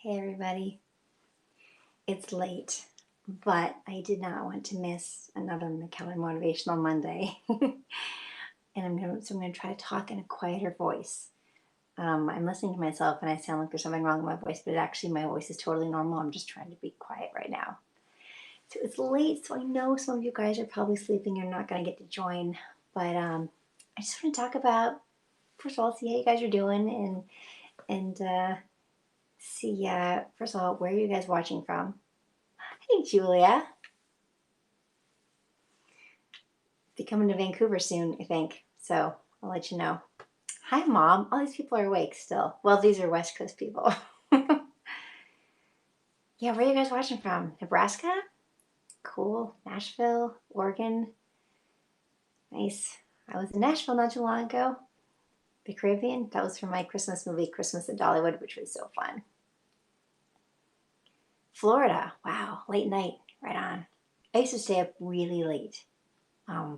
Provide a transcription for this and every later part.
Hey everybody, it's late, but I did not want to miss another McKellar Motivational Monday. And I'm gonna try to talk in a quieter voice. I'm listening to myself and I sound like there's something wrong with my voice, but actually my voice is totally normal. I'm just trying to be quiet right now. So it's late, so I know some of you guys are probably sleeping. You're not gonna get to join, but I just want to talk about, first of all, see how you guys are doing and see, first of all, where are you guys watching from? Hey, Julia. Be coming to Vancouver soon, I think. So I'll let you know. Hi, Mom. All these people are awake still. Well, these are West Coast people. Yeah, where are you guys watching from? Nebraska? Cool. Nashville? Oregon? Nice. I was in Nashville not too long ago. The Caribbean? That was from my Christmas movie, Christmas in Dollywood, which was so fun. Florida. Wow. Late night. Right on. I used to stay up really late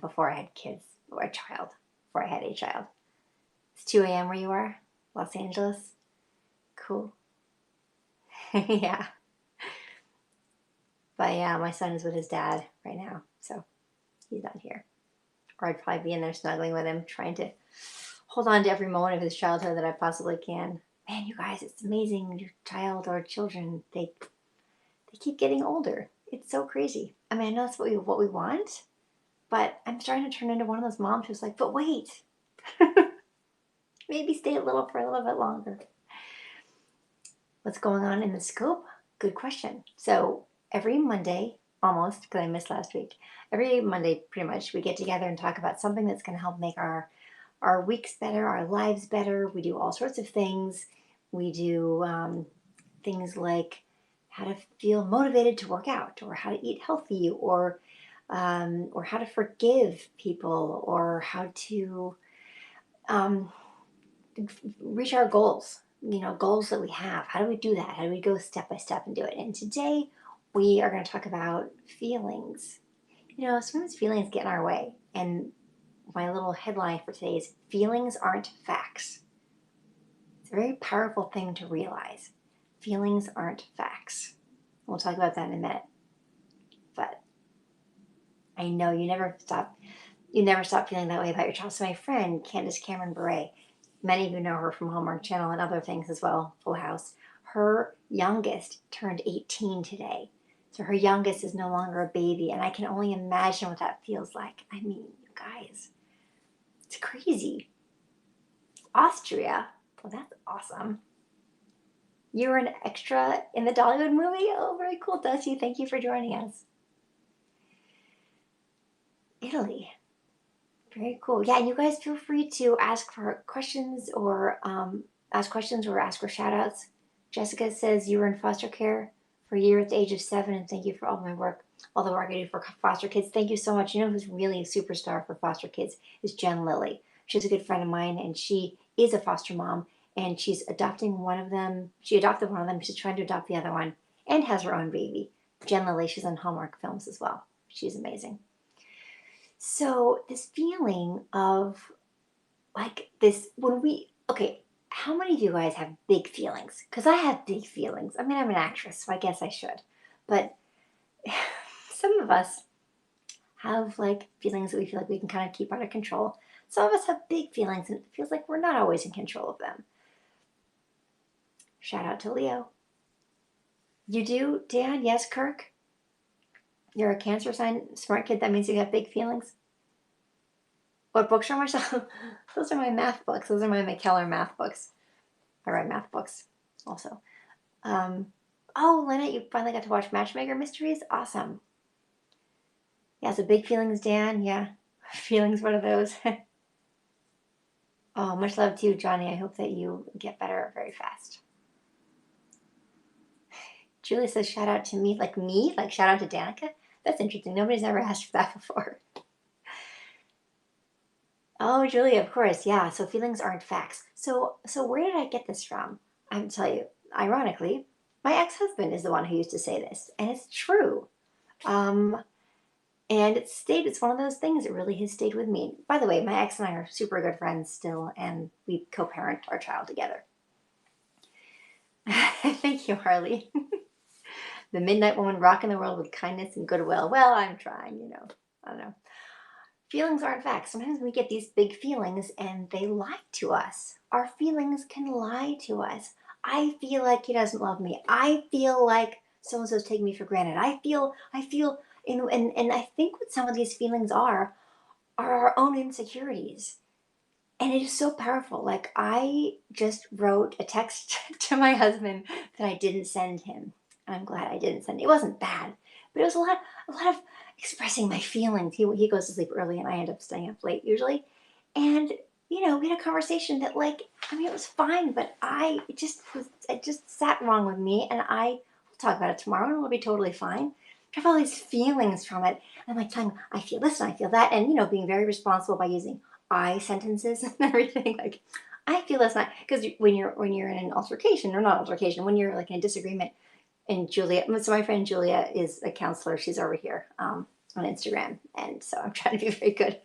before I had kids or a child, before I had a child. It's 2 a.m. where you are? Los Angeles? Cool. Yeah. But yeah, my son is with his dad right now, so he's not here. Or I'd probably be in there snuggling with him, trying to hold on to every moment of his childhood that I possibly can. Man, you guys, it's amazing. Your child or children, they keep getting older. It's so crazy. I mean, I know that's what we want, but I'm starting to turn into one of those moms who's like, but wait, maybe stay for a little bit longer. What's going on in the scope? Good question. So every Monday, almost, because I missed last week, every Monday, pretty much, we get together and talk about something that's going to help make our weeks better, our lives better. We do all sorts of things. We do things like how to feel motivated to work out, or how to eat healthy, or how to forgive people, or how to um, reach our goals, goals that we have. How do we do that? How do we go step by step and do it? And today we are going to talk about feelings. Sometimes feelings get in our way. And my little headline for today is feelings aren't facts. It's a very powerful thing to realize. Feelings aren't facts. We'll talk about that in a minute. But I know you never stop feeling that way about your child. So my friend, Candace Cameron Bure, many of you know her from Hallmark Channel and other things as well, Full House. Her youngest turned 18 today. So her youngest is no longer a baby, and I can only imagine what that feels like. I mean, you guys, it's crazy. Austria, well, that's awesome. You were an extra in the Dollywood movie? Oh, very cool, Dusty. Thank you for joining us. Italy. Very cool. Yeah, you guys feel free to ask questions or ask for shout outs. Jessica says you were in foster care for a year at the age of 7, and thank you for all the work I do for foster kids. Thank you so much. You know who's really a superstar for foster kids is Jen Lilly. She's a good friend of mine, and she is a foster mom, and she's adopting one of them. She adopted one of them. She's trying to adopt the other one, and has her own baby. Jen Lilly. She's in Hallmark films as well. She's amazing. So this feeling of like this okay, how many of you guys have big feelings? Because I have big feelings. I mean, I'm an actress, so I guess I should. But some of us have like feelings that we feel like we can kind of keep under control. Some of us have big feelings and it feels like we're not always in control of them. Shout out to Leo. You do, Dan? Yes, Kirk? You're a Cancer sign, smart kid. That means you have big feelings. What books are Marcel? Those are my math books. Those are my McKellar math books. I write math books also. Um, oh, Lynette, you finally got to watch Matchmaker Mysteries? Awesome. Yeah, so big feelings, Dan. Yeah, feelings, what are those? Oh, much love to you, Johnny. I hope that you get better very fast. Julie says, shout out to me. Like shout out to Danica? That's interesting. Nobody's ever asked for that before. Oh, Julie, of course. Yeah, so feelings aren't facts. So where did I get this from? I have to tell you, ironically, my ex-husband is the one who used to say this, and it's true. Um, and it's one of those things that really has stayed with me. By the way, my ex and I are super good friends still, and we co-parent our child together. Thank you, Harley. The midnight woman rocking the world with kindness and goodwill. Well, I'm trying, you know. I don't know. Feelings aren't facts. Sometimes we get these big feelings and they lie to us. Our feelings can lie to us. I feel like he doesn't love me. I feel like so and so's taking me for granted. I feel, and I think what some of these feelings are our own insecurities. And it is so powerful. Like, I just wrote a text to my husband that I didn't send him. I'm glad I didn't send it. It wasn't bad, but it was a lot of expressing my feelings. He goes to sleep early and I end up staying up late usually. And we had a conversation that, like, I mean, it was fine, but it just sat wrong with me, and I will talk about it tomorrow and it'll be totally fine. I have all these feelings from it. I'm like telling him, I feel this and I feel that, and being very responsible by using I sentences and everything. Like, I feel this not because when you're in an altercation, or not altercation, when you're like in a disagreement. And Julia, so my friend Julia is a counselor. She's over here on Instagram, and so I'm trying to be very good.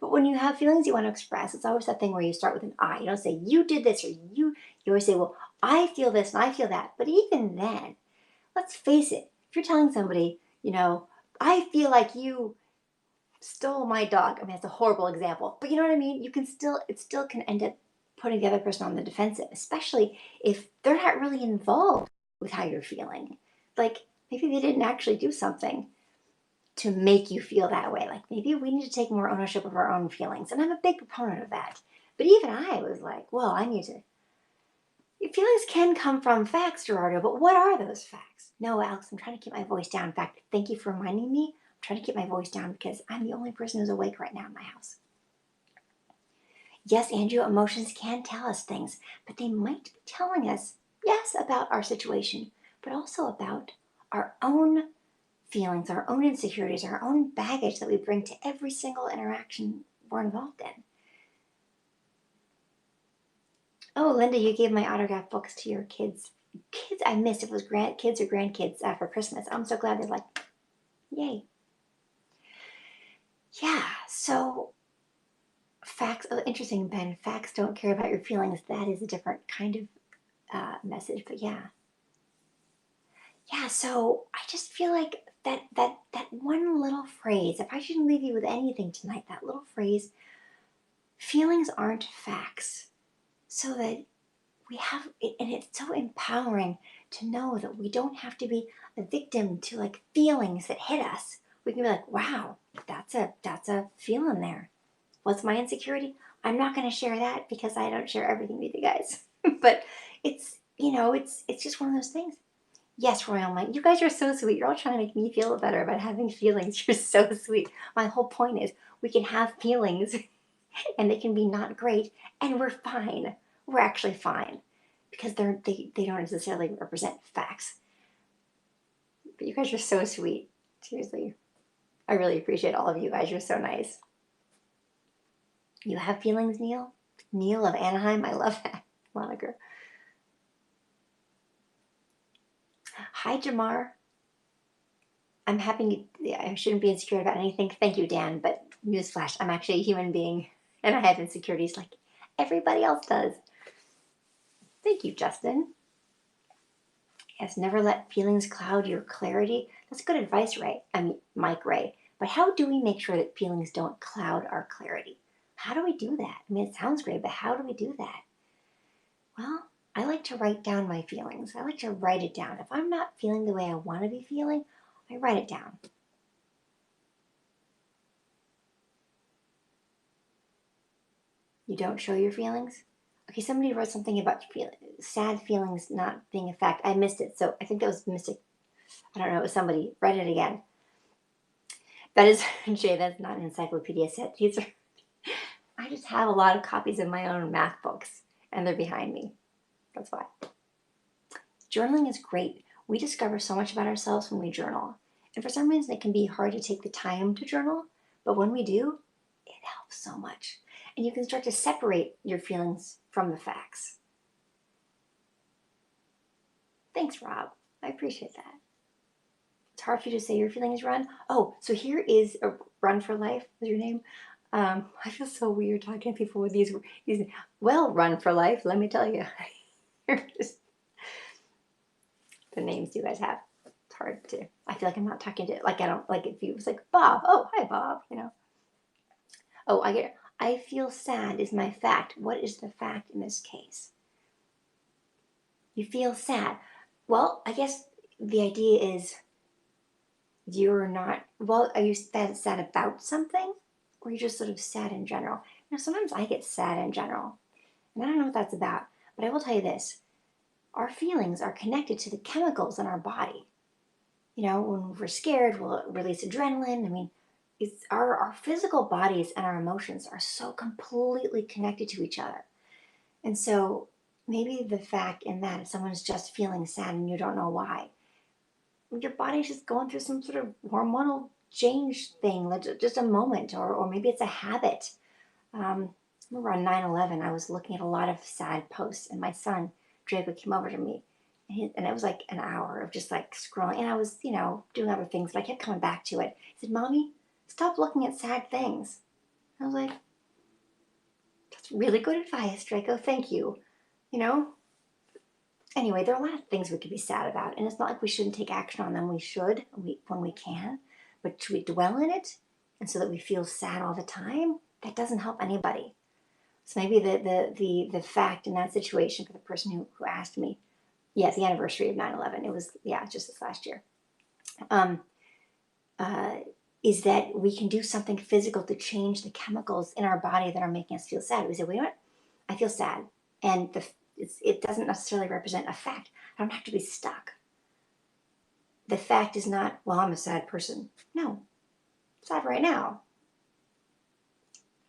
But when you have feelings you want to express, it's always that thing where you start with an I. You don't say you did this or you. You always say, well, I feel this and I feel that. But even then, let's face it. If you're telling somebody, I feel like you stole my dog. I mean, it's a horrible example, but you know what I mean? It still can end up putting the other person on the defensive, especially if they're not really involved with how you're feeling. Like, maybe they didn't actually do something to make you feel that way. Like, maybe we need to take more ownership of our own feelings. And I'm a big proponent of that. But even I was like, well, I need to. Your feelings can come from facts, Gerardo, but what are those facts? No, Alex, I'm trying to keep my voice down. In fact, thank you for reminding me. I'm trying to keep my voice down because I'm the only person who's awake right now in my house. Yes, Andrew, emotions can tell us things, but they might be telling us, yes, about our situation, but also about our own feelings, our own insecurities, our own baggage that we bring to every single interaction we're involved in. Oh, Linda, you gave my autograph books to your kids. Kids, I missed if it was kids or grandkids after Christmas. I'm so glad they're like, yay. Yeah, so facts, oh, interesting, Ben. Facts don't care about your feelings. That is a different kind of message, but yeah. Yeah, so I just feel like that one little phrase, if I shouldn't leave you with anything tonight, that little phrase, feelings aren't facts. So that we have it, and it's so empowering to know that we don't have to be a victim to like feelings that hit us. We can be like, wow, that's a feeling there. What's my insecurity? I'm not going to share that because I don't share everything with you guys. But it's just one of those things. Yes, Royal Mike, you guys are so sweet. You're all trying to make me feel better about having feelings. You're so sweet. My whole point is we can have feelings and they can be not great, and we're fine. We're actually fine because they don't necessarily represent facts. But you guys are so sweet. Seriously, I really appreciate all of you guys. You're so nice. You have feelings, Neil? Neil of Anaheim? I love that moniker. Hi, Jamar. I'm happy. I shouldn't be insecure about anything. Thank you, Dan. But newsflash, I'm actually a human being and I have insecurities like everybody else does. Thank you, Justin. Yes, never let feelings cloud your clarity. That's good advice, Ray. I mean, Mike Ray. But how do we make sure that feelings don't cloud our clarity? How do we do that? I mean, it sounds great, but how do we do that? Well, I like to write down my feelings. I like to write it down. If I'm not feeling the way I want to be feeling, I write it down. You don't show your feelings? Okay, somebody wrote something about sad feelings not being a fact. I missed it, so I think that was Mystic. I don't know, it was somebody. Write it again. That is, Jay, that's not an encyclopedia set. These are, I just have a lot of copies of my own math books, and they're behind me. That's why. Journaling is great. We discover so much about ourselves when we journal. And for some reason, it can be hard to take the time to journal, but when we do, it helps so much. And you can start to separate your feelings from the facts. Thanks, Rob. I appreciate that. It's hard for you to say your feelings, Run. Oh, so here is a Run for Life, was your name. I feel so weird talking to people with these. Well, Run for Life, let me tell you. the names you guys have. It's hard to, I feel like I'm not talking to, like, I don't, like if you was like, Bob, oh, hi, Bob, you know. Oh, I get it. I feel sad is my fact. What is the fact in this case? You feel sad. Well, I guess the idea is you're not, well, are you sad about something? Or you're just sort of sad in general? You know, sometimes I get sad in general. And I don't know what that's about. But I will tell you this. Our feelings are connected to the chemicals in our body. You know, when we're scared, we'll release adrenaline. I mean, it's our physical bodies and our emotions are so completely connected to each other. And so maybe the fact in that if someone's just feeling sad and you don't know why, your body's just going through some sort of hormonal change thing, like just a moment, or maybe it's a habit. I remember on 9/11, I was looking at a lot of sad posts, and my son, Draco, came over to me. And it was like an hour of just like scrolling. And I was, you know, doing other things, but I kept coming back to it. He said, Mommy, stop looking at sad things. I was like, that's really good advice, Draco. Thank you. You know, anyway, there are a lot of things we could be sad about, and it's not like we shouldn't take action on them. We should, when we can, but should we dwell in it, and so that we feel sad all the time? That doesn't help anybody. So maybe the fact in that situation for the person who asked me, yeah, it's the anniversary of 9/11. It was, yeah, just this last year. Um, uh, is that we can do something physical to change the chemicals in our body that are making us feel sad. We say, wait, what? I feel sad, and it doesn't necessarily represent a fact. I don't have to be stuck. The fact is not, well, I'm a sad person. No, I'm sad right now.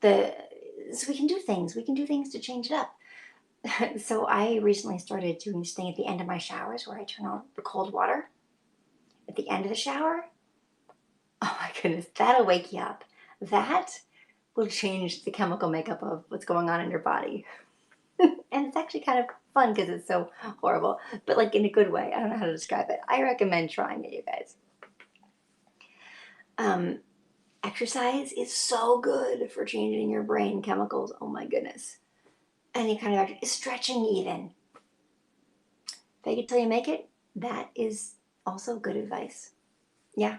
So we can do things. We can do things to change it up. So I recently started doing this thing at the end of my showers where I turn on the cold water at the end of the shower. Oh my goodness, that'll wake you up. That will change the chemical makeup of what's going on in your body. And it's actually kind of fun because it's so horrible, but like in a good way. I don't know how to describe it. I recommend trying it, you guys. Um, Exercise is so good for changing your brain chemicals. Oh my goodness. Any kind of stretching, even. Fake it till you make it. That is also good advice. Yeah.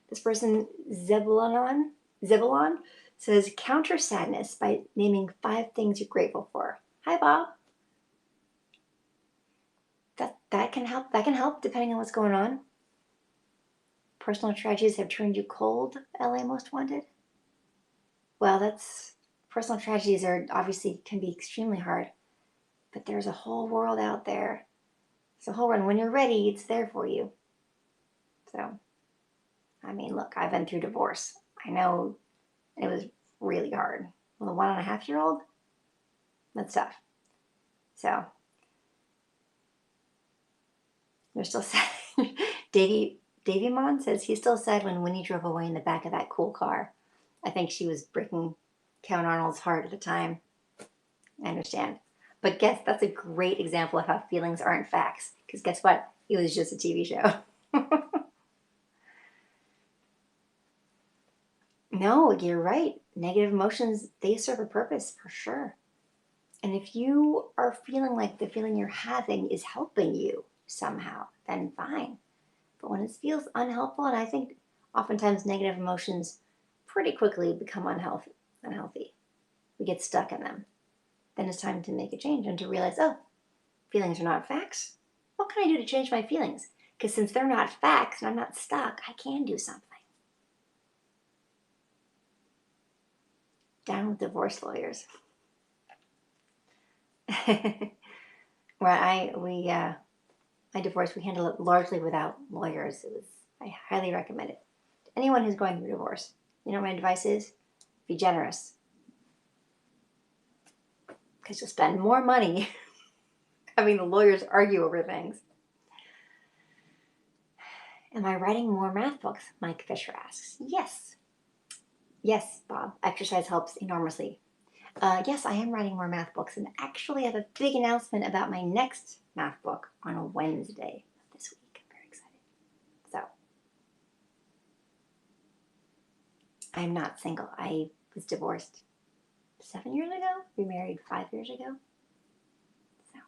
This person, Zebulon says, counter sadness by naming 5 things you're grateful for. Hi, Bob. That can help. That can help depending on what's going on. Personal tragedies have turned you cold, LA Most Wanted. Well, that's personal tragedies are obviously can be extremely hard, but there's a whole world out there. So whole world. When you're ready, it's there for you. So, I mean, look, I've been through divorce. I know it was really hard. Well, a 1.5-year-old, that's tough. So they're still sad. Davy Mon says he's still sad when Winnie drove away in the back of that cool car. I think she was breaking Kevin Arnold's heart at the time. I understand. But guess that's a great example of how feelings aren't facts. Because guess what? It was just a TV show. No, you're right. Negative emotions, they serve a purpose for sure. And if you are feeling like the feeling you're having is helping you somehow, then fine. But when it feels unhelpful, and I think oftentimes negative emotions pretty quickly become unhealthy. We get stuck in them. Then it's time to make a change and to realize, oh, feelings are not facts. What can I do to change my feelings? Because since they're not facts and I'm not stuck, I can do something. Down with divorce lawyers. Where my divorce, we handle it largely without lawyers. I highly recommend it. Anyone who's going through divorce, you know what my advice is? Be generous. Because you'll spend more money having the lawyers argue over things. Am I writing more math books? Mike Fisher asks. Yes. Yes, Bob. Exercise helps enormously. Yes, I am writing more math books, and actually I have a big announcement about my next math book on a Wednesday this week. I'm very excited. So, I'm not single. I was divorced 7 years ago, remarried 5 years ago. So,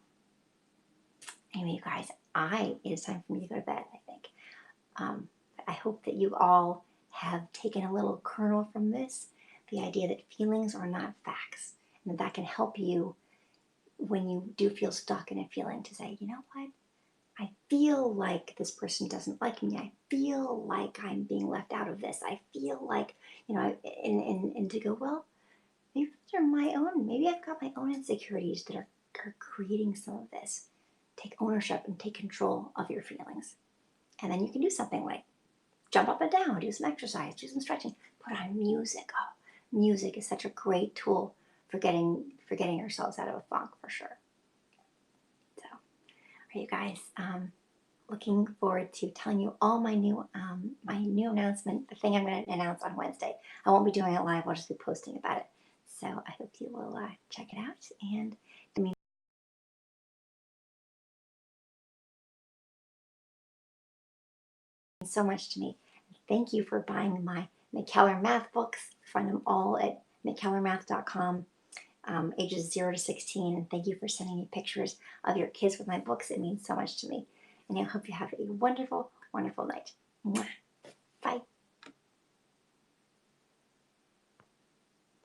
Anyway, you guys, it is time for me to go to bed, I think. I hope that you all have taken a little kernel from this, the idea that feelings are not facts, and that can help you when you do feel stuck in a feeling to say, you know what? I feel like this person doesn't like me. I feel like I'm being left out of this. I feel like, and to go, well, maybe these are my own. Maybe I've got my own insecurities that are creating some of this. Take ownership and take control of your feelings. And then you can do something like jump up and down, do some exercise, do some stretching, put on music. Oh, music is such a great tool for getting ourselves out of a funk for sure. So, are you guys looking forward to telling you all my new announcement, the thing I'm going to announce on Wednesday. I won't be doing it live. I'll just be posting about it. So I hope you will check it out. And it means so much to me. Thank you for buying my McKellar Math books. Find them all at mckellarmath.com, ages 0 to 16. And thank you for sending me pictures of your kids with my books. It means so much to me. And I hope you have a wonderful, wonderful night. Mwah. Bye.